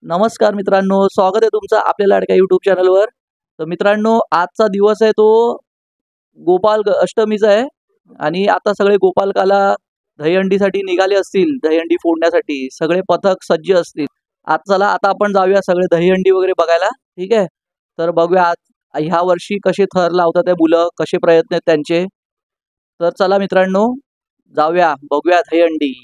नमस्कार मित्रांनो, स्वागत आहे तुमचं आपल्या लाडक्या यूट्यूब चॅनलवर. तर मित्रांनो, आजचा दिवस आहे तो अष्टमीचा आहे आणि आता सगळे गोपालकाला दहीहंडीसाठी निघाले असतील. दहीहंडी फोडण्यासाठी सगळे पथक सज्ज असतील. आज चला आता आपण जाऊया सगळे दहीहंडी वगैरे बघायला. ठीक आहे, तर बघूया आज ह्या वर्षी कसे थर लावतात ते मुलं, कसे प्रयत्न आहेत त्यांचे. तर चला मित्रांनो, जाऊया बघूया दहीहंडी.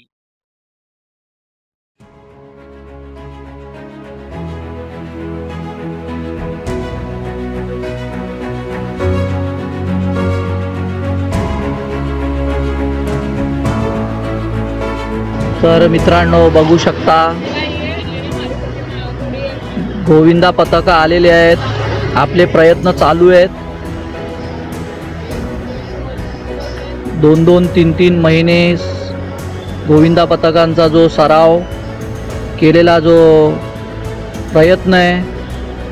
तर मित्रांनो बघू शकता, गोविंदा पथक आलेले आहेत. आपले प्रयत्न चालू आहेत. 2-2, 3-3 महिने गोविंदा पथकांचा जो सराव केलेला जो प्रयत्न आहे,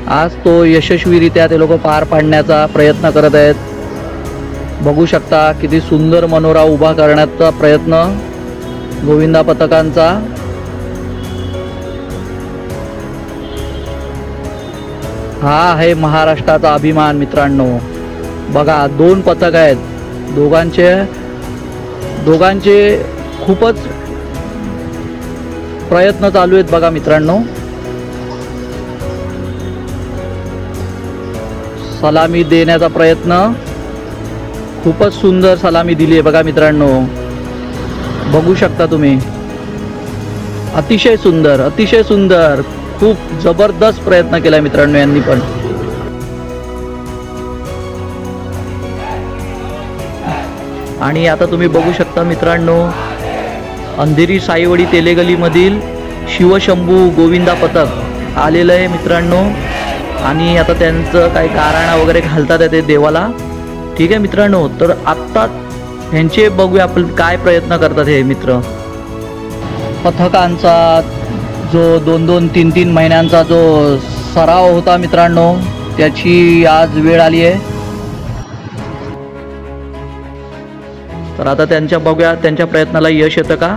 आज तो यशस्वीरित्या ते लोक पार पाडण्याचा प्रयत्न करत आहेत. बघू शकता किती सुंदर मनोरा उभा करण्याचा प्रयत्न गोविंदा पथकांचा. हा आहे महाराष्ट्राचा अभिमान मित्रांनो. बघा, 2 पथक आहेत. दोघांचे खूपच प्रयत्न चालू आहेत. बघा मित्रांनो, सलामी देण्याचा प्रयत्न, खूपच सुंदर सलामी दिली आहे. बघा मित्रांनो, बघू शकता तुम्ही. अतिशय सुंदर, अतिशय सुंदर, खूप जबरदस्त प्रयत्न केला मित्रांनो यांनी पण. आणि आता तुम्ही बघू शकता मित्रांनो, अंधेरी साईवडी तेलेगलीमधील शिवशंभू गोविंदा पथक आलेलं आहे मित्रांनो. आणि आता त्यांचं काही गाराणा वगैरे घालतात ते देवाला. ठीक आहे मित्रांनो, तर आत्ता ह्यांचे बघूया आपण काय प्रयत्न करतात हे मित्र. पथकांचा जो 2-2, 3-3 महिन्यांचा जो सराव होता मित्रांनो, त्याची आज वेळ आली आहे. तर आता त्यांच्या बघूया त्यांच्या प्रयत्नाला यश येतं का.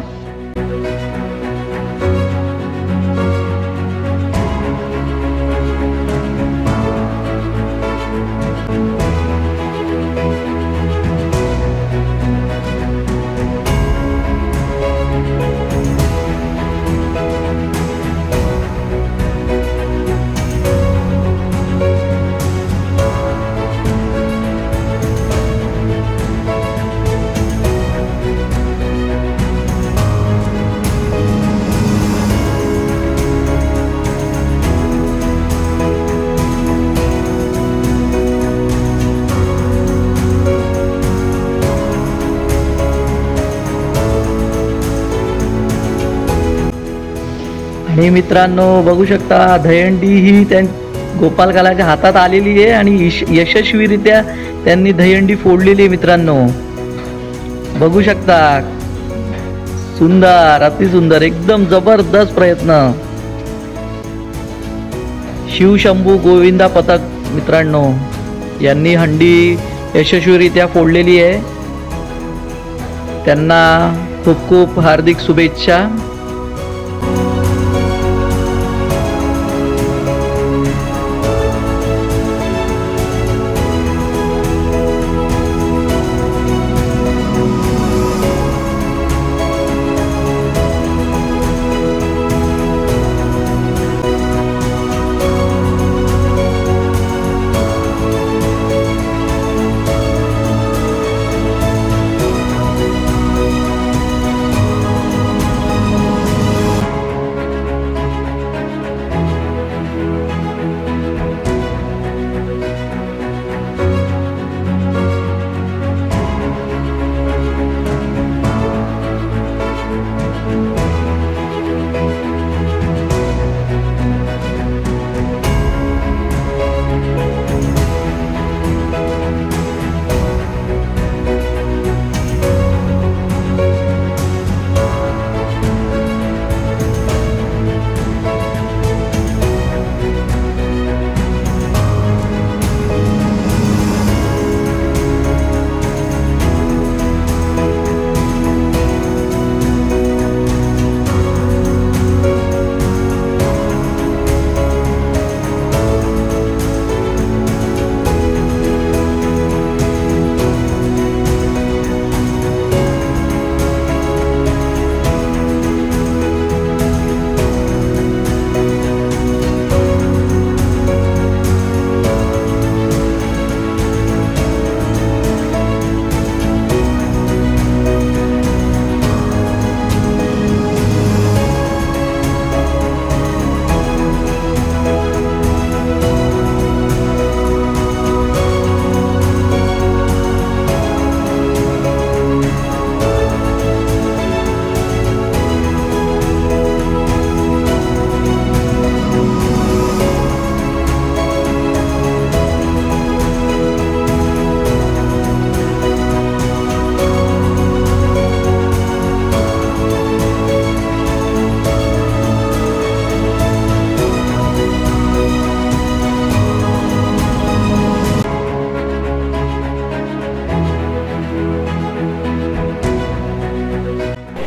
आणि मित्रांनो बघू शकता, दहीहंडी ही गोपालकालाच्या हातात आलेली आहे आणि यशस्वीरित्या त्यांनी दहीहंडी फोडलेली आहे मित्रांनो. बघू शकता, सुंदर, अतिसुंदर, एकदम जबरदस्त प्रयत्न. शिवशंभू गोविंदा पथक मित्रांनो यांनी हंडी यशस्वीरित्या फोडलेली आहे. त्यांना खूप खूप हार्दिक शुभेच्छा.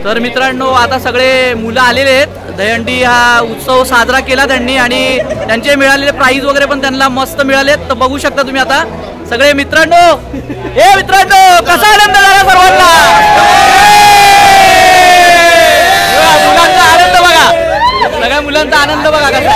तर मित्रांनो आता सगळे मुलं आलेले आहेत, दहीहंडी हा उत्सव साजरा केला त्यांनी आणि त्यांचे मिळालेले प्राईज वगैरे पण त्यांना मस्त मिळालेत. तर बघू शकता तुम्ही आता सगळे मित्रांनो. हे मित्रांनो कसा आनंद झाला सर्वांना, मुलांचा आनंद बघा, सगळ्या मुलांचा आनंद बघा कसा.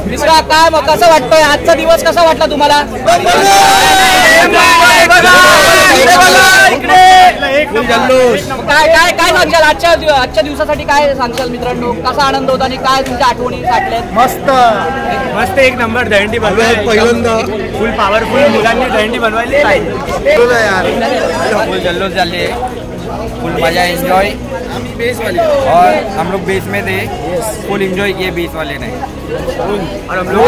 मिश्रा काय मग कसं वाटतंय आजचा दिवस, कसा वाटला तुम्हाला? काय काय काय सांगशाल आजच्या दिवसासाठी, काय सांगशाल मित्रांनो? कसा आनंद होता आणि काय तुमच्या आठवणी साठल्यात? मस्त मस्त एक नंबर दहीहंडी बनवायला पहिल्यांदा फुल पॉवरफुल मुलांनी दहीहंडी बनवायली फुल जल्लोष झाले, फुल मजा एंजॉय और हम लोग बेस में थे, फुल एंजॉय किए बेस वाले ने और हम लोग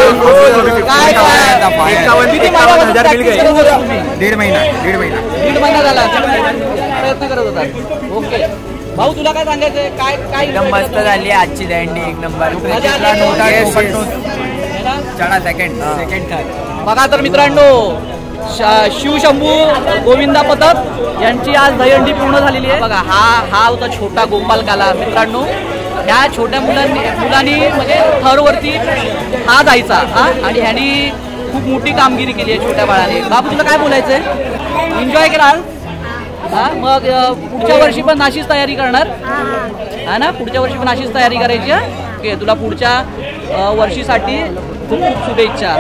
डेढ़ महीना झाला प्रयत्न करत होता. ओके भाऊ तुला काय सांगायचं? काय काय एकदम मस्त झाली आजची दहीहंडी, एक नंबर. चढा सेकंड थर्ड. बघा तर मित्रांनो शिवशंभू गोविंदा पथक यांची आज दहीहंडी पूर्ण झालेली आहे. बघा हा होता छोटा गोपाल काला. मित्रांनो ह्या छोट्या मुलांनी म्हणजे थरवरती हा जायचा आणि ह्यांनी खूप मोठी कामगिरी केली आहे छोट्या बाळाने. बाबू तुला काय बोलायचंय? एन्जॉय कराल मग पुढच्या वर्षी पण अशीच तयारी करणार हा ना? पुढच्या वर्षी पण अशीच तयारी करायची. ओके तुला पुढच्या वर्षीसाठी खूप खूप शुभेच्छा.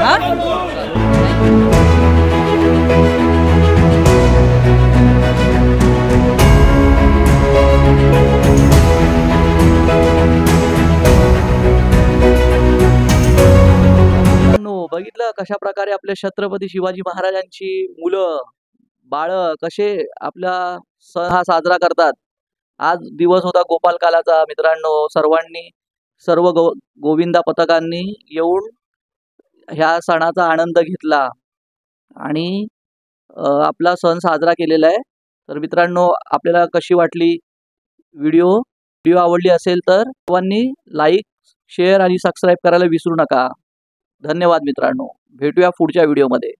बघितलं कशा प्रकारे आपल्या छत्रपती शिवाजी महाराजांची मुलं बाळ कसे आपला सण हा साजरा करतात. आज दिवस होता गोपाल कालाचा. मित्रांनो सर्व गोविंदा पथकांनी येऊन ह्या सणाचा आनंद घेतला आणि आपला सण साजरा केलेला आहे. तर मित्रांनो आपल्याला कशी वाटली व्हिडिओ आवडली असेल तर सर्वांनी लाईक शेअर आणि सबस्क्राईब करायला विसरू नका. धन्यवाद मित्रांनो, भेटूया पुढच्या व्हिडिओमध्ये.